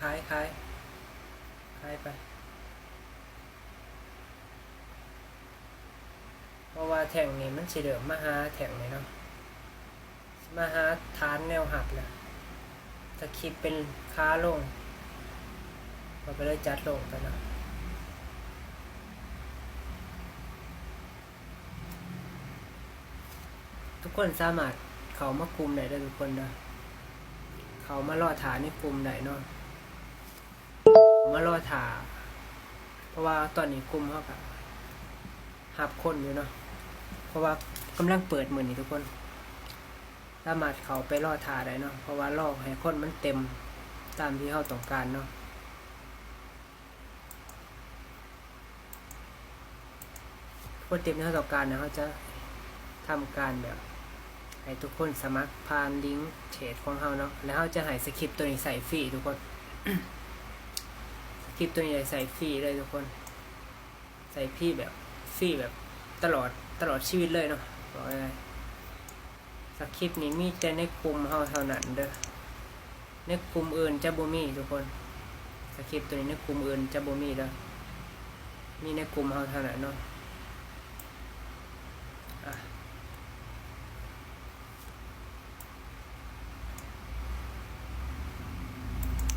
ขายไปเพราะว่าแท่งนี้มันสิเดิมมาหาแท่งนี้เนาะมาหาฐานแนวหักแหละถ้าคิดเป็นค้าลงเราไปเลยจัดลงกันนะทุกคนสามารถเขามากลุ่มไหนได้ทุกคนนะเขามาล่อฐานในกลุ่มไหนเนาะมาล่อฐานเพราะว่าตอนนี้กลุ่มเขากับหับคนอยู่เนาะเพราะว่ากำลังเปิดมือนี่ทุกคนสามารถเขาไปล่อฐานได้เนาะเพราะว่าล่อให้คนมันเต็มตามที่เขาต้องการเนาะคนเต็มที่เขาต้องการนะเขาจะทำการแบบให้ทุกคนสมัครผ่านลิงก์เทรดของเขาเนาะแล้วเขาจะให้สคริปต์ตัวนี้ใส่ฟรีทุกคน สคริปต์ตัวนี้ใส่ฟรีเลยทุกคนใส่ฟรีแบบตลอดชีวิตเลยเนาะบอกเลยสคริปต์นี้มีแต่ในกลุ่มเขาเท่านั้นเด้อในกลุ่มอื่นจะบ่มีทุกคนสคริปต์ตัวนี้ในกลุ่มอื่นจะบ่มีเด้อมีในกลุ่มเขาเท่านั้นเนาะ